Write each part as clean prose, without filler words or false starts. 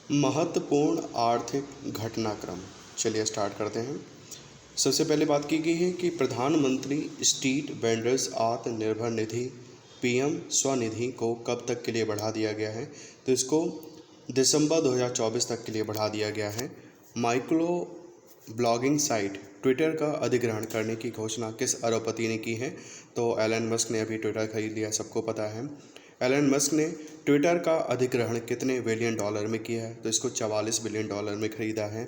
महत्वपूर्ण आर्थिक घटनाक्रम। चलिए स्टार्ट करते हैं। सबसे पहले बात की गई है कि प्रधानमंत्री street vendors Atmanirbhar Nidhi PM Svanidhi को कब तक के लिए बढ़ा दिया गया है। तो इसको दिसंबर 2024 तक के लिए बढ़ा दिया गया है। माइक्रो ब्लॉगिंग साइट ट्विटर का अधिग्रहण करने की घोषणा किस अरबपति ने की है। तो एलन मस्क ने अभी ट्विटर खरीद लिया, सबको पता है। एलन मस्क ने ट्विटर का अधिग्रहण कितने बिलियन डॉलर में किया है। तो इसको 44 बिलियन डॉलर में खरीदा है।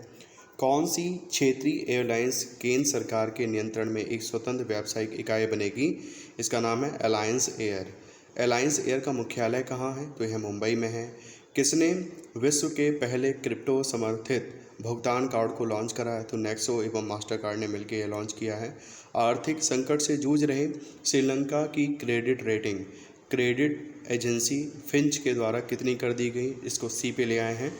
कौन सी क्षेत्रीय एयरलाइंस केंद्र सरकार के नियंत्रण में एक स्वतंत्र व्यावसायिक इकाई बनेगी। इसका नाम है अलायंस एयर। अलायंस एयर का मुख्यालय कहाँ है। तो यह मुंबई में है। किसने विश्व के पहले क्रिप्टो समर्थित भुगतान कार्ड को लॉन्च करा है। तो नेक्सो एवं मास्टर कार्ड ने मिलकर यह लॉन्च किया है। आर्थिक संकट से जूझ रहे श्रीलंका की credit rating credit agency Finch के द्वारा कितनी कर दी गई। इसको सी पे ले आए हैं।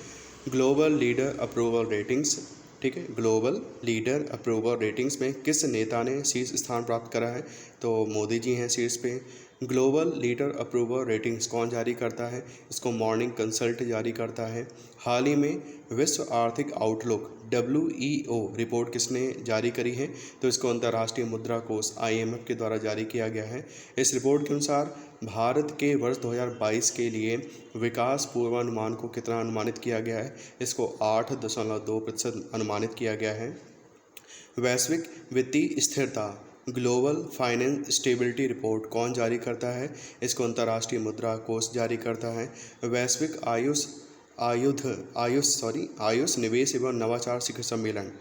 ग्लोबल लीडर अप्रूवल रेटिंग्स, ठीक है, ग्लोबल लीडर अप्रूवल रेटिंग्स में किस नेता ने शीर्ष स्थान प्राप्त करा है। तो मोदी जी हैं शीर्ष पे। ग्लोबल लीडर अप्रूवल रेटिंग्स कौन जारी करता है। इसको मॉर्निंग कंसल्ट जारी करता है। हाल ही में विश्व आर्थिक आउटलुक WEO रिपोर्ट किसने जारी करी है। तो इसको अंतर्राष्ट्रीय मुद्रा कोष IMF के द्वारा जारी किया गया है। इस रिपोर्ट के अनुसार भारत के वर्ष 2022 के लिए विकास पूर्वानुमान को कितना अनुमानित किया गया है। इसको 8.2% अनुमानित किया गया है। वैश्विक वित्तीय स्थिरता ग्लोबल फाइनेंस स्टेबिलिटी रिपोर्ट कौन जारी करता है। इसको अंतर्राष्ट्रीय मुद्रा कोष जारी करता है। वैश्विक आयुष निवेश एवं नवाचार शिखर सम्मेलन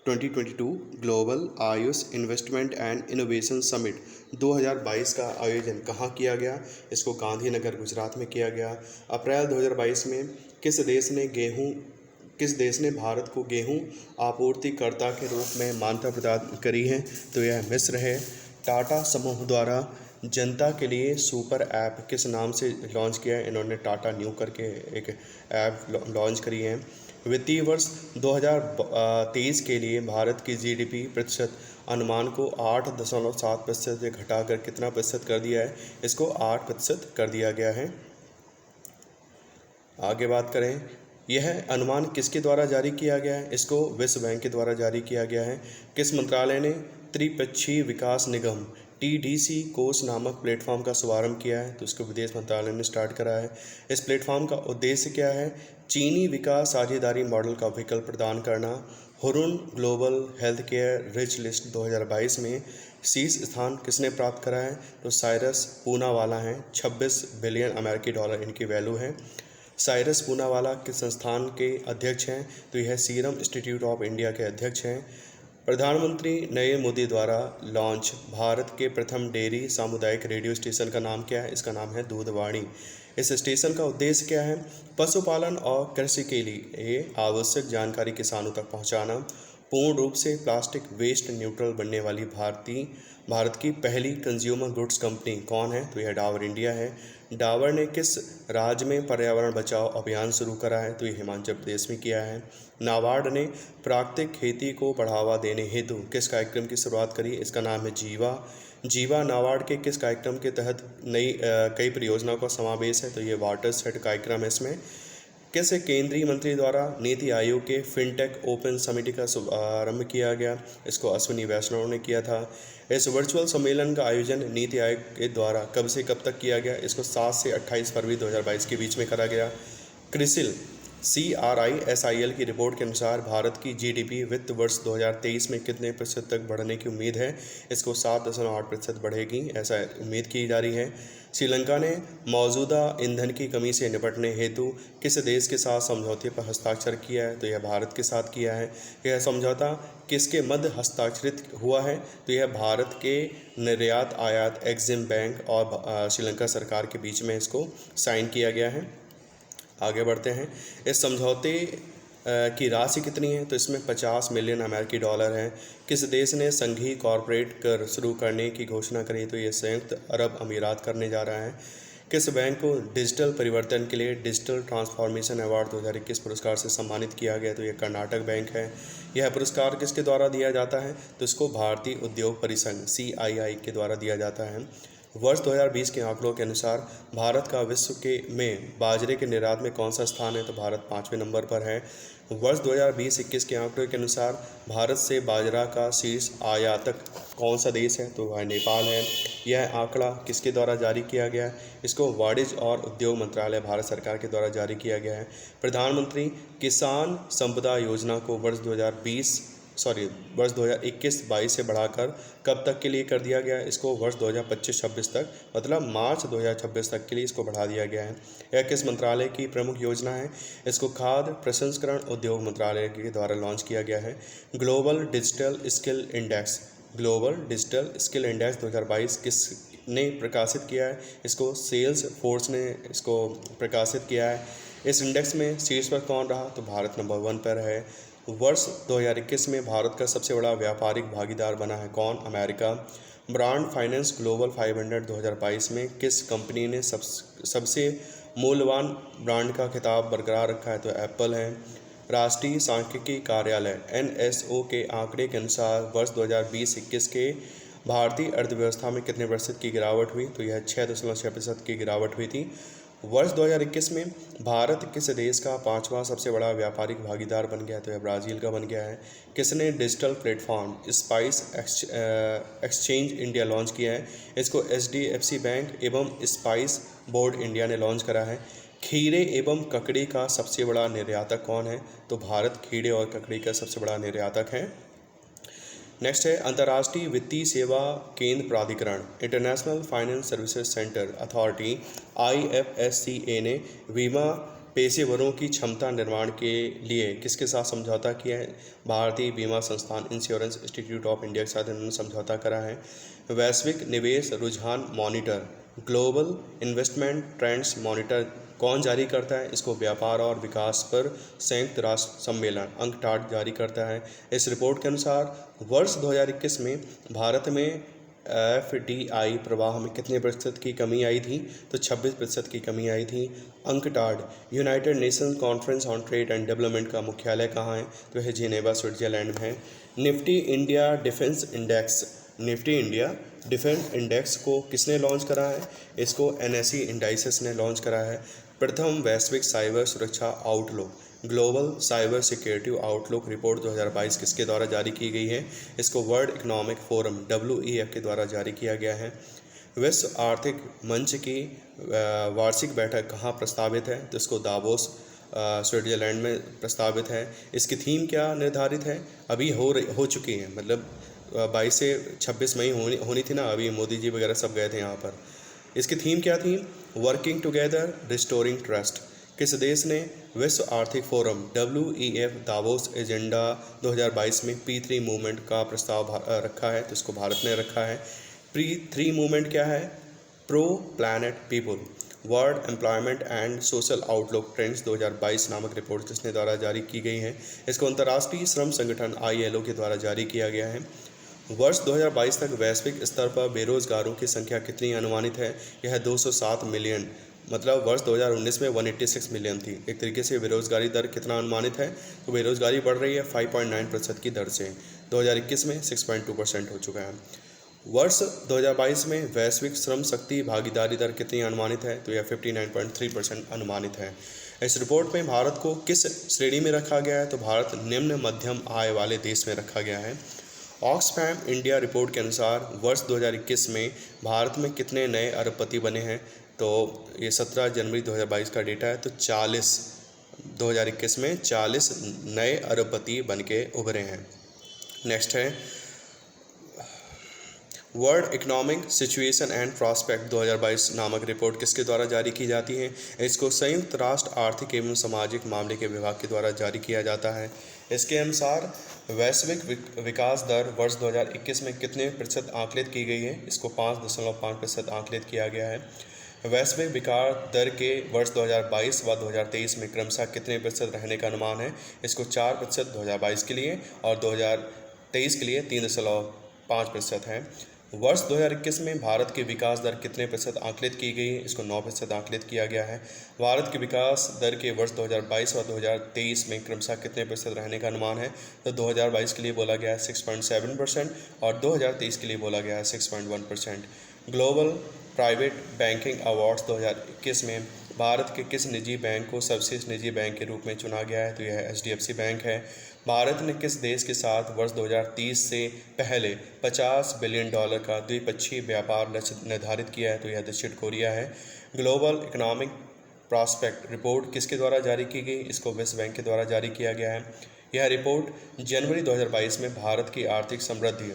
2022 global Ayush investment and innovation summit 2022 का आयोजन कहाँ किया गया। इसको गांधीनगर गुजरात में किया गया। अप्रैल 2022 में किस देश ने भारत को गेहूं आपूर्तिकर्ता के रूप में मान्यता प्रदान करी है। तो यह मिस्र है। टाटा समूह द्वारा जनता के लिए सुपर ऐप किस नाम से लॉन्च किया है। इन्होंने टाटा न्यू करके एक ऐप लॉन्च करी है। वित्तीय वर्ष 2023 के लिए भारत की GDP प्रतिशत अनुमान को 8.7% से घटाकर कितना प्रतिशत कर दिया है। इसको 8% कर दिया गया है। आगे बात करें, यह अनुमान किसके द्वारा जारी किया गया है। इसको विश्व बैंक के द्वारा जारी किया गया है। किस मंत्रालय ने त्रिपक्षीय विकास निगम TDC कोष नामक प्लेटफॉर्म का शुभारंभ किया है। तो इसको विदेश मंत्रालय ने स्टार्ट करा है। इस प्लेटफॉर्म का उद्देश्य क्या है। चीनी विकास साझेदारी मॉडल का विकल्प प्रदान करना। Hurun global health care rich list 2022 में शीर्ष स्थान किसने प्राप्त करा है। तो साइरस पूनावाला हैं। 26 बिलियन अमेरिकी डॉलर इनकी वैल्यू है। साइरस पूनावाला किस संस्थान के अध्यक्ष हैं। तो यह सीरम इंस्टीट्यूट ऑफ इंडिया के अध्यक्ष हैं। प्रधानमंत्री नरेंद्र मोदी द्वारा लॉन्च भारत के प्रथम डेयरी सामुदायिक रेडियो स्टेशन का नाम क्या है। इसका नाम है दूधवाणी। इस स्टेशन का उद्देश्य क्या है। पशुपालन और कृषि के लिए आवश्यक जानकारी किसानों तक पहुंचाना। पूर्ण रूप से प्लास्टिक वेस्ट न्यूट्रल बनने वाली भारत की पहली कंज्यूमर गुड्स कंपनी कौन है। तो यह डाबर इंडिया है। डाबर ने किस राज्य में पर्यावरण बचाओ अभियान शुरू करा है। तो ये हिमाचल प्रदेश में किया है। नाबार्ड ने प्राकृतिक खेती को बढ़ावा देने हेतु किस कार्यक्रम की शुरुआत करी। इसका नाम है जीवा। नाबार्ड के किस कार्यक्रम के तहत कई परियोजनाओं का समावेश है। तो ये वाटर सेट कार्यक्रम है। इसमें किस केंद्रीय मंत्री द्वारा NITI Aayog K fintech open समिति का शुभारंभ किया गया। इसको अश्विनी वैष्णव ने किया था। इस वर्चुअल सम्मेलन का आयोजन नीति आयोग के द्वारा कब से कब तक किया गया। इसको 7 से 28 फरवरी 2022 के बीच में करा गया। क्रिसिल CRISIL की रिपोर्ट के अनुसार भारत की GDP वित्त वर्ष 2023 में कितने प्रतिशत तक बढ़ने की उम्मीद है। इसको 7.8% बढ़ेगी, ऐसा उम्मीद की जा रही है। श्रीलंका ने मौजूदा ईंधन की कमी से निपटने हेतु किस देश के साथ समझौते पर हस्ताक्षर किया है। तो यह भारत के साथ किया है। यह समझौता किसके मध्य हस्ताक्षरित हुआ है। तो यह भारत के निर्यात आयात एग्जिम बैंक और श्रीलंका सरकार के बीच में इसको साइन किया गया है। आगे बढ़ते हैं। इस समझौते की राशि कितनी है। तो इसमें 50 मिलियन अमेरिकी डॉलर है। किस देश ने संघीय कॉरपोरेट कर शुरू करने की घोषणा करी। तो ये संयुक्त अरब अमीरात करने जा रहा है। किस बैंक को डिजिटल परिवर्तन के लिए डिजिटल ट्रांसफॉर्मेशन अवार्ड 2021 पुरस्कार से सम्मानित किया गया। तो यह कर्नाटक बैंक है। यह पुरस्कार किसके द्वारा दिया जाता है। तो इसको भारतीय उद्योग परिसंघ CII के द्वारा दिया जाता है। वर्ष 2020 के आंकड़ों के अनुसार भारत का विश्व के में बाजरे के निर्यात में कौन सा स्थान है? तो भारत 5वें नंबर पर है। वर्ष 2020-21 के आंकड़ों के अनुसार भारत से बाजरा का शीर्ष आयातक कौन सा देश है? तो वह नेपाल है। यह आंकड़ा किसके द्वारा जारी किया गया है? इसको वाणिज्य और उद्योग मंत्रालय भारत सरकार के द्वारा जारी किया गया है। प्रधानमंत्री किसान संपदा योजना को वर्ष 2021-22 से बढ़ाकर कब तक के लिए कर दिया गया है? इसको वर्ष 2025-26 तक, मतलब मार्च 2026 तक के लिए इसको बढ़ा दिया गया है। यह किस मंत्रालय की प्रमुख योजना है? इसको खाद्य प्रसंस्करण उद्योग मंत्रालय के द्वारा लॉन्च किया गया है। ग्लोबल डिजिटल स्किल इंडेक्स 2022 किसने प्रकाशित किया है? इसको सेल्स फोर्स ने इसको प्रकाशित किया है। इस इंडेक्स में शीर्ष पर कौन रहा? तो भारत नंबर 1 पर है। वर्ष 2021 में भारत का सबसे बड़ा व्यापारिक भागीदार बना है कौन? अमेरिका। ब्रांड फाइनेंस ग्लोबल 500 2022 में किस कंपनी ने सबसे मूल्यवान ब्रांड का खिताब बरकरार रखा है? तो एप्पल है। राष्ट्रीय सांख्यिकी कार्यालय NSO के आंकड़े के अनुसार वर्ष 2020-21 के भारतीय अर्थव्यवस्था में कितने प्रतिशत की गिरावट हुई? तो यह 6.6% की गिरावट हुई थी। वर्ष 2021 में भारत किस देश का 5वां सबसे बड़ा व्यापारिक भागीदार बन गया? तो यह ब्राज़ील का बन गया है। किसने digital platform spice exchange India launch किया है? इसको HDFC बैंक एवं स्पाइस बोर्ड इंडिया ने लॉन्च करा है। खीरे एवं ककड़ी का सबसे बड़ा निर्यातक कौन है? तो भारत खीरे और ककड़ी का सबसे बड़ा निर्यातक है। नेक्स्ट है अंतर्राष्ट्रीय वित्तीय सेवा केंद्र प्राधिकरण international finance services centre authority IFSCA ने बीमा पेशेवरों की क्षमता निर्माण के लिए किसके साथ समझौता किया है? भारतीय बीमा संस्थान इंश्योरेंस इंस्टीट्यूट ऑफ इंडिया के साथ इन्होंने समझौता करा है। वैश्विक निवेश रुझान monitor global investment trends monitor कौन जारी करता है? इसको व्यापार और विकास पर संयुक्त राष्ट्र सम्मेलन UNCTAD जारी करता है। इस रिपोर्ट के अनुसार वर्ष 2021 में भारत में FDI प्रवाह में कितने प्रतिशत की कमी आई थी? तो 26% की कमी आई थी। UNCTAD United Nations conference on trade and development का मुख्यालय कहाँ है? तो यह जिनेवा स्विट्जरलैंड में है। निफ्टी इंडिया डिफेंस इंडेक्स को किसने लॉन्च करा है? इसको NSE इंडाइसेस ने लॉन्च करा है। प्रथम वैश्विक साइबर सुरक्षा outlook global cyber security outlook report 2022 किसके द्वारा जारी की गई है? इसको वर्ल्ड इकोनॉमिक फोरम WEF के द्वारा जारी किया गया है। विश्व आर्थिक मंच की वार्षिक बैठक कहाँ प्रस्तावित है? तो इसको दावोस स्विट्जरलैंड में प्रस्तावित है। इसकी थीम क्या निर्धारित है? अभी हो चुकी है, मतलब 22 से 26 मई होनी थी ना, अभी मोदी जी वगैरह सब गए थे यहाँ पर। इसकी थीम क्या थी? Working together restoring trust. किस देश ने विश्व आर्थिक फोरम WEF दावोस एजेंडा 2022 में P3 मूवमेंट का प्रस्ताव रखा है? तो इसको भारत ने रखा है। P3 मूवमेंट क्या है? Pro planet people world employment and social outlook trends 2022 नामक रिपोर्ट किसने द्वारा जारी की गई है? इसको अंतर्राष्ट्रीय श्रम संगठन ILO के द्वारा जारी किया गया है। वर्ष 2022 तक वैश्विक स्तर पर बेरोजगारों की संख्या कितनी अनुमानित है? यह 207 मिलियन, मतलब वर्ष 2019 में 186 मिलियन थी। एक तरीके से बेरोजगारी दर कितना अनुमानित है? तो बेरोजगारी बढ़ रही है 5.9% की दर से। 2021 में 6.2% हो चुका है। वर्ष 2022 में वैश्विक श्रम शक्ति भागीदारी दर कितनी अनुमानित है? तो यह 59.3% अनुमानित है। इस रिपोर्ट में भारत को किस श्रेणी में रखा गया है? तो भारत निम्न मध्यम आय वाले देश में रखा गया है। ऑक्सफैम इंडिया रिपोर्ट के अनुसार वर्ष 2021 में भारत में कितने नए अरबपति बने हैं? तो ये 17 जनवरी 2022 का डेटा है। तो 2021 में 40 नए अरबपति बन के उभरे हैं। नेक्स्ट है world economic situation and prospect 2022 नामक रिपोर्ट किसके द्वारा जारी की जाती है? इसको संयुक्त राष्ट्र आर्थिक एवं सामाजिक मामले के विभाग के द्वारा जारी किया जाता है। इसके अनुसार वैश्विक विकास दर वर्ष 2021 में कितने प्रतिशत आकलित की गई है? इसको 5.5% आकलित किया गया है। वैश्विक विकास दर के वर्ष 2022 व 2023 में क्रमशः कितने प्रतिशत रहने का अनुमान है? इसको 4% 2022 के लिए और 2023 के लिए 3.5% है। वर्ष 2021 में भारत की विकास दर कितने प्रतिशत आकलित की गई है? इसको 9% आकलित किया गया है। भारत की विकास दर के वर्ष 2022 और 2023 में क्रमशः कितने प्रतिशत रहने का अनुमान है? तो 2022 के लिए बोला गया है 6.7% और 2023 के लिए बोला गया है 6.1%। ग्लोबल प्राइवेट बैंकिंग अवार्ड्स 2021 में भारत के किस निजी बैंक को सर्वश्रेष्ठ निजी बैंक के रूप में चुना गया है? तो यह HDFC बैंक है। भारत ने किस देश के साथ वर्ष 2030 से पहले $50 बिलियन का द्विपक्षीय व्यापार लक्ष्य निर्धारित किया है? तो यह दक्षिण कोरिया है। ग्लोबल इकोनॉमिक प्रॉस्पेक्ट रिपोर्ट किसके द्वारा जारी की गई? इसको विश्व बैंक के द्वारा जारी किया गया है। यह रिपोर्ट जनवरी 2022 में भारत की आर्थिक समृद्धि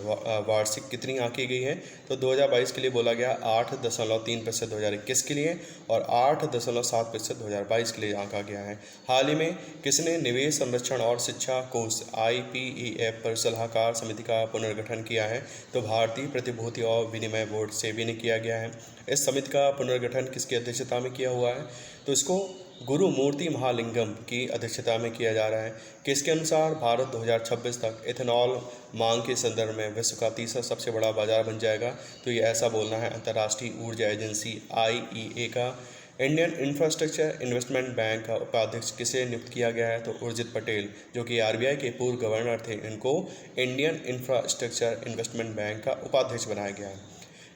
वार्षिक कितनी आंकी गई है? तो 2022 के लिए बोला गया 8.3% 2021 के लिए और 8.7% 2022 के लिए आंका गया है। हाल ही में किसने निवेश संरक्षण और शिक्षा कोष IPEF पर सलाहकार समिति का पुनर्गठन किया है? तो भारतीय प्रतिभूति और विनिमय बोर्ड सेबी ने किया गया है। इस समिति का पुनर्गठन किसकी अध्यक्षता में किया हुआ है? तो इसको गुरुमूर्ति महालिंगम की अध्यक्षता में किया जा रहा है। किसके अनुसार भारत 2026 तक इथेनॉल मांग के संदर्भ में विश्व का तीसरा सबसे बड़ा बाजार बन जाएगा? तो ये ऐसा बोलना है अंतर्राष्ट्रीय ऊर्जा एजेंसी IEA का। इंडियन इंफ्रास्ट्रक्चर इन्वेस्टमेंट बैंक का उपाध्यक्ष किसे नियुक्त किया गया है? तो उर्जित पटेल, जो कि RBI के पूर्व गवर्नर थे, इनको इंडियन इंफ्रास्ट्रक्चर इन्वेस्टमेंट बैंक का उपाध्यक्ष बनाया गया है।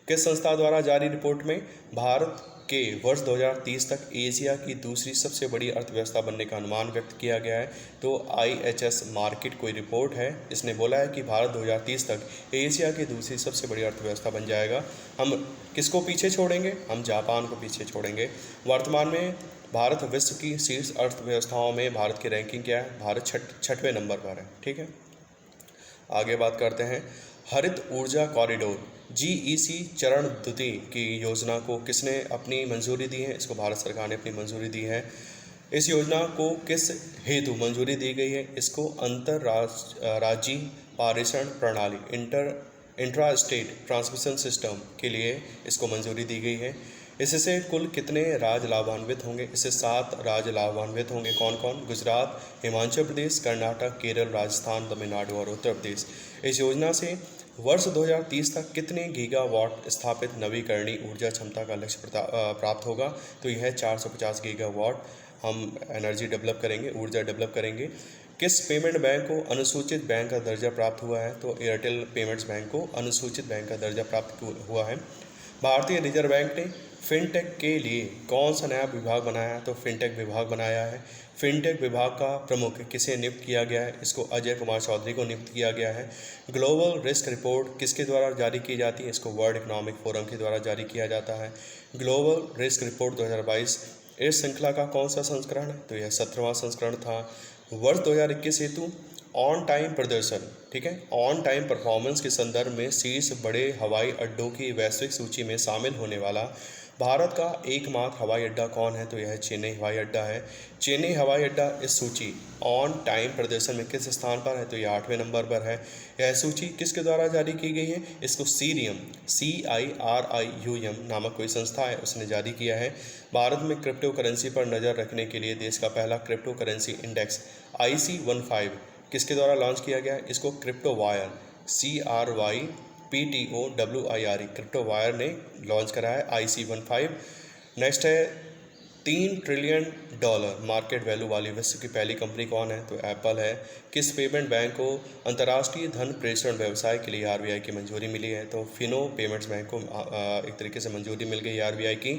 किस संस्था द्वारा जारी रिपोर्ट में भारत के वर्ष 2030 तक एशिया की दूसरी सबसे बड़ी अर्थव्यवस्था बनने का अनुमान व्यक्त किया गया है? तो IHS मार्केट कोई रिपोर्ट है, इसने बोला है कि भारत 2030 तक एशिया की दूसरी सबसे बड़ी अर्थव्यवस्था बन जाएगा। हम किसको पीछे छोड़ेंगे? हम जापान को पीछे छोड़ेंगे। वर्तमान में भारत विश्व की शीर्ष अर्थव्यवस्थाओं में भारत की रैंकिंग क्या है? भारत छठवें नंबर पर है। ठीक है, आगे बात करते हैं। हरित ऊर्जा कॉरिडोर GEC चरण द्वितीय की योजना को किसने अपनी मंजूरी दी है? इसको भारत सरकार ने अपनी मंजूरी दी है। इस योजना को किस हेतु मंजूरी दी गई है? इसको अंतर्राज्यीय पारेषण प्रणाली इंट्रा स्टेट ट्रांसमिशन सिस्टम के लिए इसको मंजूरी दी गई है। इससे कुल कितने राज्य लाभान्वित होंगे? इससे 7 राज्य लाभान्वित होंगे। कौन कौन? गुजरात, हिमाचल प्रदेश, कर्नाटक, केरल, राजस्थान, तमिलनाडु और उत्तर प्रदेश। इस योजना से वर्ष 2030 तक कितने गीगावाट स्थापित नवीकरणीय ऊर्जा क्षमता का लक्ष्य प्राप्त होगा? तो यह 450 गीगावाट हम एनर्जी डेवलप करेंगे, ऊर्जा डेवलप करेंगे। किस पेमेंट बैंक को अनुसूचित बैंक का दर्जा प्राप्त हुआ है? तो एयरटेल पेमेंट्स बैंक को अनुसूचित बैंक का दर्जा प्राप्त हुआ है। भारतीय रिजर्व बैंक ने फिनटेक के लिए कौन सा नया विभाग बनाया है? तो फिनटेक विभाग बनाया है। फिनटेक विभाग का प्रमुख किसे नियुक्त किया गया है? इसको अजय कुमार चौधरी को नियुक्त किया गया है। ग्लोबल रिस्क रिपोर्ट किसके द्वारा जारी की जाती है? इसको वर्ल्ड इकोनॉमिक फोरम के द्वारा जारी किया जाता है। ग्लोबल रिस्क रिपोर्ट 2022 इस श्रृंखला का कौन सा संस्करण है? तो यह 17वां संस्करण था। वर्ष 2021 हेतु ऑन टाइम प्रदर्शन, ठीक है, ऑन टाइम परफॉर्मेंस के संदर्भ में शीर्ष बड़े हवाई अड्डों की वैश्विक सूची में शामिल होने वाला भारत का एकमात्र हवाई अड्डा कौन है? तो यह चेन्नई हवाई अड्डा है। चेन्नई हवाई अड्डा इस सूची ऑन टाइम प्रदर्शन में किस स्थान पर है? तो यह 8वें नंबर पर है। यह सूची किसके द्वारा जारी की गई है? इसको सीरियम CIRIUM नामक कोई संस्था है, उसने जारी किया है। भारत में क्रिप्टो करेंसी पर नज़र रखने के लिए देश का पहला क्रिप्टो करेंसी इंडेक्स IC15 किसके द्वारा लॉन्च किया गया है? इसको crypto wire CRYPTOWIRE crypto wire ने लॉन्च करा है IC15। नेक्स्ट है, $3 ट्रिलियन मार्केट वैल्यू वाली विश्व की पहली कंपनी कौन है? तो एप्पल है। किस पेमेंट बैंक को अंतर्राष्ट्रीय धन प्रेषण व्यवसाय के लिए RBI की मंजूरी मिली है? तो फिनो पेमेंट्स बैंक को एक तरीके से मंजूरी मिल गई RBI की।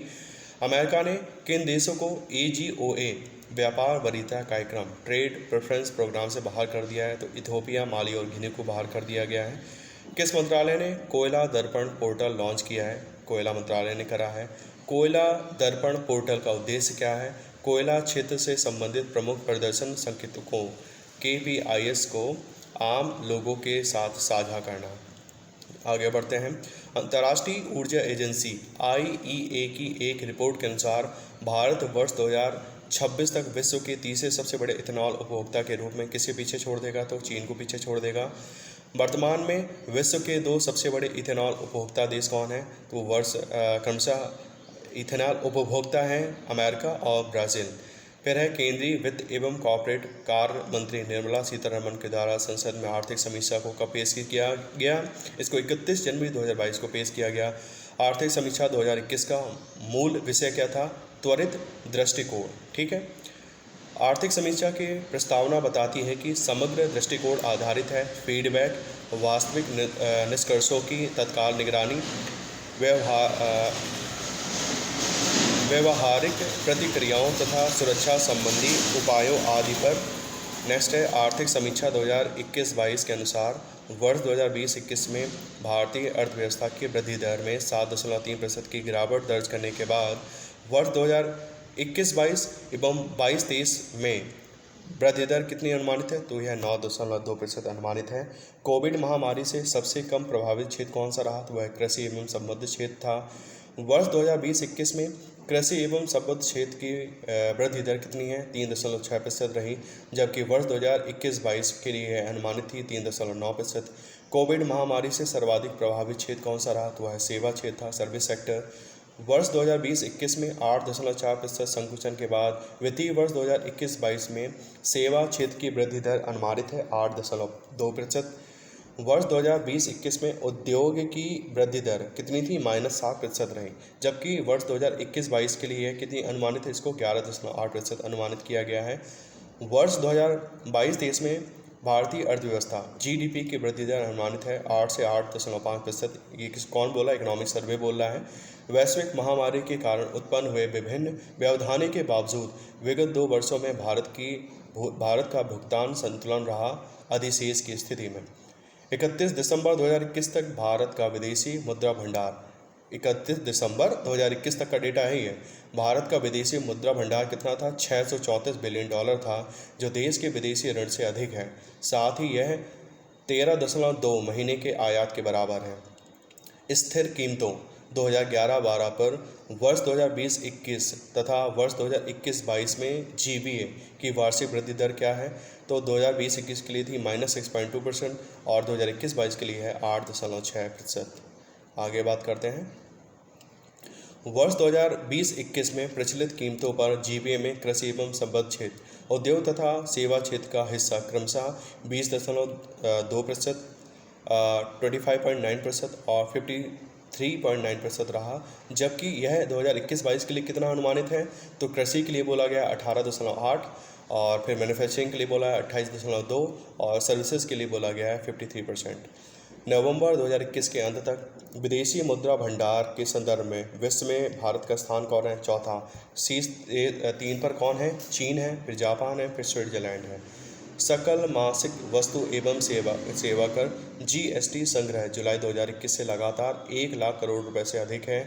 अमेरिका ने किन देशों को AGOA व्यापार वरीयता कार्यक्रम ट्रेड प्रेफरेंस प्रोग्राम से बाहर कर दिया है? तो इथियोपिया, माली और गिनी को बाहर कर दिया गया है। किस मंत्रालय ने कोयला दर्पण पोर्टल लॉन्च किया है? कोयला मंत्रालय ने करा है। कोयला दर्पण पोर्टल का उद्देश्य क्या है? कोयला क्षेत्र से संबंधित प्रमुख प्रदर्शन संकेतकों KPIs को आम लोगों के साथ साझा करना। आगे बढ़ते हैं। अंतर्राष्ट्रीय ऊर्जा एजेंसी IEA की एक रिपोर्ट के अनुसार भारत वर्ष 2026 तक विश्व के तीसरे सबसे बड़े इथेनॉल उपभोक्ता के रूप में किसे पीछे छोड़ देगा? तो चीन को पीछे छोड़ देगा। वर्तमान में विश्व के 2 सबसे बड़े इथेनॉल उपभोक्ता देश कौन है? तो क्रमशः इथेनॉल उपभोक्ता हैं अमेरिका और ब्राज़ील। फिर है, केंद्रीय वित्त एवं कॉर्पोरेट कार्य मंत्री निर्मला सीतारमण के द्वारा संसद में आर्थिक समीक्षा को कब पेश किया गया? इसको 31 जनवरी 2022 को पेश किया गया। आर्थिक समीक्षा 2021 का मूल विषय क्या था? त्वरित दृष्टिकोण। ठीक है, आर्थिक समीक्षा की प्रस्तावना बताती है कि समग्र दृष्टिकोण आधारित है, फीडबैक, वास्तविक निष्कर्षों की तत्काल निगरानी, व्यवहारिक प्रतिक्रियाओं तथा सुरक्षा संबंधी उपायों आदि पर। नेक्स्ट है आर्थिक समीक्षा 2021-22 के अनुसार वर्ष 2020-21 में भारतीय अर्थव्यवस्था की वृद्धि दर में 7.3% की गिरावट दर्ज करने के बाद वर्ष 2021-22 एवं 22-23 में वृद्धि दर कितनी अनुमानित है? तो यह 9.2% अनुमानित है। कोविड महामारी से सबसे कम प्रभावित क्षेत्र कौन सा रहा? तो वह कृषि एवं संबद्ध क्षेत्र था। वर्ष 2020-21 में कृषि एवं संबद्ध क्षेत्र की वृद्धि दर कितनी है? 3.6% रही, जबकि वर्ष 2021-22 के लिए यह अनुमानित थी 3.9%। कोविड महामारी से सर्वाधिक प्रभावित क्षेत्र कौन सा रहा? तो वह सेवा क्षेत्र था, सर्विस सेक्टर। वर्ष 2020-21 में 8.4% संकुचन के बाद वित्तीय वर्ष 2021-22 में सेवा क्षेत्र की वृद्धि दर अनुमानित है 8.2%। वर्ष 2020-21 में उद्योग की वृद्धि दर कितनी थी? -7% रही, जबकि वर्ष 2021-22 के लिए कितनी अनुमानित है? इसको 11.8% अनुमानित किया गया है। वर्ष 2022-23 में भारतीय अर्थव्यवस्था जीडीपी की वृद्धि दर अनुमानित है 8 से 8.5%। ये कौन बोला? इकोनॉमिक सर्वे बोल रहा है। वैश्विक महामारी के कारण उत्पन्न हुए विभिन्न व्यवधानों के बावजूद विगत 2 वर्षों में भारत का भुगतान संतुलन रहा अधिशेष की स्थिति में। 31 दिसंबर 2021 तक भारत का विदेशी मुद्रा भंडार 31 दिसंबर 2021 तक का डेटा है ये। भारत का विदेशी मुद्रा भंडार कितना था? $634 बिलियन था, जो देश के विदेशी ऋण से अधिक है। साथ ही यह 13.2 महीने के आयात के बराबर है। स्थिर कीमतों 2011-12 पर वर्ष 2020-21 तथा वर्ष 2021-22 में जीबीए की वार्षिक वृद्धि दर क्या है? तो 2020-21 के लिए थी -6.2% और 2021-22 के लिए है 8.6%। आगे बात करते हैं। वर्ष 2020-21 में प्रचलित कीमतों पर जीबीए में कृषि एवं संबद्ध क्षेत्र, उद्योग तथा सेवा क्षेत्र का हिस्सा क्रमशः 20.2%, 25.9% और 53.9% रहा, जबकि यह 2021-22 के लिए कितना अनुमानित है? तो कृषि के लिए बोला गया 18.8 और फिर मैन्युफैक्चरिंग के लिए बोला है 28.2 और सर्विसेज के लिए बोला गया है 53%। नवंबर 2021 के अंत तक विदेशी मुद्रा भंडार के संदर्भ में विश्व में भारत का स्थान कौन है? चौथा। शीर्ष 3 पर कौन है? चीन है, फिर जापान है, फिर स्विट्जरलैंड है। सकल मासिक वस्तु एवं सेवा कर जीएसटी संग्रह जुलाई 2021 से लगातार 1 लाख करोड़ रुपए से अधिक है।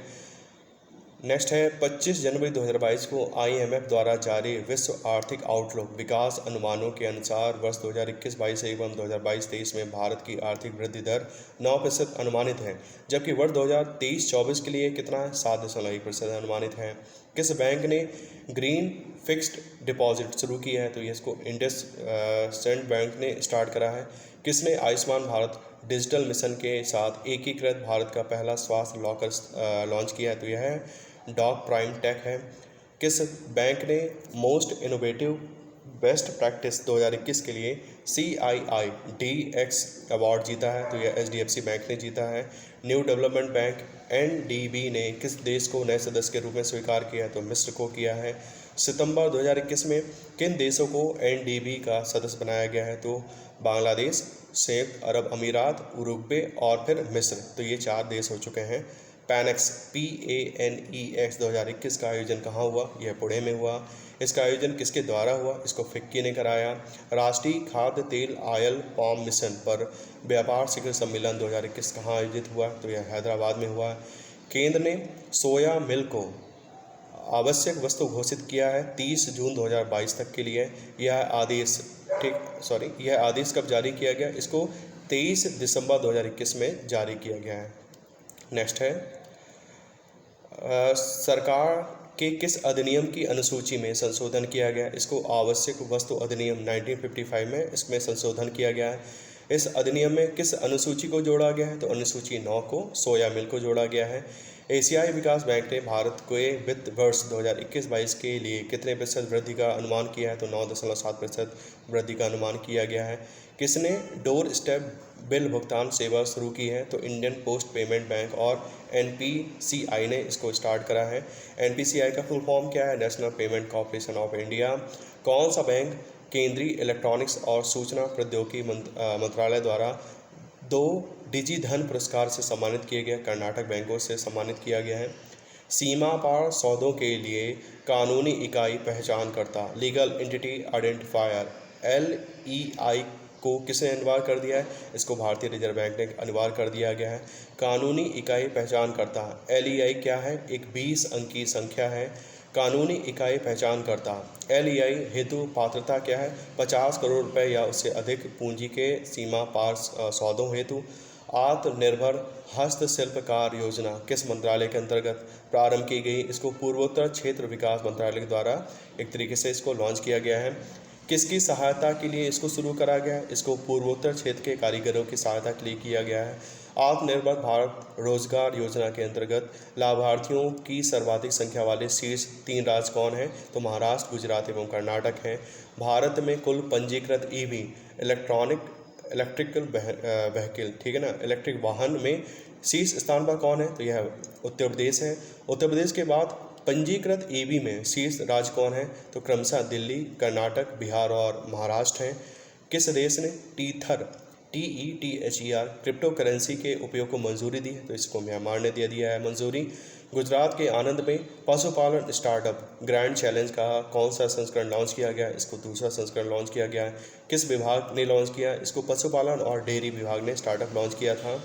नेक्स्ट है 25 जनवरी 2022 को आईएमएफ द्वारा जारी विश्व आर्थिक आउटलुक विकास अनुमानों के अनुसार वर्ष 2021-22 एवं 2022-23 में भारत की आर्थिक वृद्धि दर 9% अनुमानित है, जबकि वर्ष 2023-24 के लिए कितना है? 7.1% अनुमानित है। किस बैंक ने ग्रीन फिक्स्ड डिपॉजिट शुरू किया है? तो ये इसको इंडसइंड बैंक ने स्टार्ट करा है। किसने आयुष्मान भारत डिजिटल मिशन के साथ एकीकृत भारत का पहला स्वास्थ्य लॉकर लॉन्च किया है? तो यह है डॉक प्राइम टेक है। किस बैंक ने मोस्ट इनोवेटिव बेस्ट प्रैक्टिस 2021 के लिए CII-DX अवार्ड जीता है? तो यह HDFC बैंक ने जीता है। न्यू डेवलपमेंट बैंक NDB ने किस देश को नए सदस्य के रूप में स्वीकार किया है? तो मिस्र को किया है। सितंबर 2021 में किन देशों को NDB का सदस्य बनाया गया है? तो बांग्लादेश, संयुक्त अरब अमीरात, उरुग्वे और फिर मिस्र। तो ये 4 देश हो चुके हैं। पैनेक्स PANEX 2021 का आयोजन कहाँ हुआ? यह पुणे में हुआ। इसका आयोजन किसके द्वारा हुआ? इसको फिक्की ने कराया। राष्ट्रीय खाद्य तेल आयल पाम मिशन पर व्यापार शिखर सम्मेलन 2021 कहाँ आयोजित हुआ? तो यह हैदराबाद में हुआ। केंद्र ने सोया मिल्क को आवश्यक वस्तु घोषित किया है 30 जून 2022 तक के लिए। यह आदेश कब जारी किया गया? इसको 23 दिसंबर 2021 में जारी किया गया है। नेक्स्ट है सरकार के किस अधिनियम की अनुसूची में संशोधन किया गया? इसको आवश्यक वस्तु अधिनियम 1955 में इसमें संशोधन किया गया है। इस अधिनियम में किस अनुसूची को जोड़ा गया है? तो अनुसूची 9 को, सोया मिल्क को जोड़ा गया है। एशियाई विकास बैंक ने भारत के वित्त वर्ष 2021-22 के लिए कितने प्रतिशत वृद्धि का अनुमान किया है? तो 9.7% वृद्धि का अनुमान किया गया है। किसने डोर स्टेप बिल भुगतान सेवा शुरू की है? तो इंडियन पोस्ट पेमेंट बैंक और NPCI ने इसको स्टार्ट करा है। NPCI का फुल फॉर्म क्या है? National payment corporation of India. कौन सा बैंक केंद्रीय इलेक्ट्रॉनिक्स और सूचना प्रौद्योगिकी मंत्रालय द्वारा 2 डिजी धन पुरस्कार से सम्मानित किए गए? कर्नाटक बैंकों से सम्मानित किया गया है। सीमा पार सौदों के लिए कानूनी इकाई पहचानकर्ता, लीगल एंटिटी आइडेंटिफायर, LEI को किसने अनिवार्य कर दिया है? इसको भारतीय रिजर्व बैंक ने अनिवार्य कर दिया गया है। कानूनी इकाई पहचानकर्ता, LEI क्या है? एक 20 अंक की संख्या है। कानूनी इकाई पहचानकर्ता, LEI हेतु पात्रता क्या है? 50 करोड़ रुपए या उससे अधिक पूंजी के सीमा पार सौदों हेतु। आत्मनिर्भर हस्तशिल्पकार योजना किस मंत्रालय के अंतर्गत प्रारंभ की गई? इसको पूर्वोत्तर क्षेत्र विकास मंत्रालय के द्वारा एक तरीके से इसको लॉन्च किया गया है। किसकी सहायता के लिए इसको शुरू करा गया है? इसको पूर्वोत्तर क्षेत्र के कारीगरों की सहायता के लिए किया गया है। आत्मनिर्भर भारत रोजगार योजना के अंतर्गत लाभार्थियों की सर्वाधिक संख्या वाले शीर्ष 3 राज्य कौन हैं? तो महाराष्ट्र, गुजरात एवं कर्नाटक हैं। भारत में कुल पंजीकृत EV इलेक्ट्रिकल व्हीकल, ठीक है ना, इलेक्ट्रिक वाहन में शीर्ष स्थान पर कौन है? तो यह उत्तर प्रदेश है। उत्तर प्रदेश के बाद पंजीकृत EV में शीर्ष राज्य कौन है? तो क्रमशः दिल्ली, कर्नाटक, बिहार और महाराष्ट्र हैं। किस देश ने टीथर TETHER क्रिप्टो करेंसी के उपयोग को मंजूरी दी है? तो इसको म्यांमार ने दे दिया है मंजूरी। गुजरात के आनंद में पशुपालन स्टार्टअप ग्रैंड चैलेंज का कौन सा संस्करण लॉन्च किया गया? इसको दूसरा संस्करण लॉन्च किया गया है। किस विभाग ने लॉन्च किया? इसको पशुपालन और डेयरी विभाग ने स्टार्टअप लॉन्च किया था।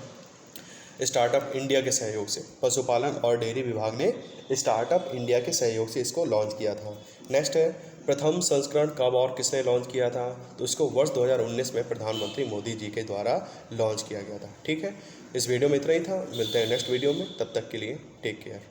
स्टार्टअप इंडिया के सहयोग से, पशुपालन और डेयरी विभाग ने स्टार्टअप इंडिया के सहयोग से इसको लॉन्च किया था। नेक्स्ट है, प्रथम संस्करण कब और किसने लॉन्च किया था? तो इसको वर्ष 2019 में प्रधानमंत्री मोदी जी के द्वारा लॉन्च किया गया था। ठीक है, इस वीडियो में इतना ही था। मिलते हैं नेक्स्ट वीडियो में, तब तक के लिए टेक केयर।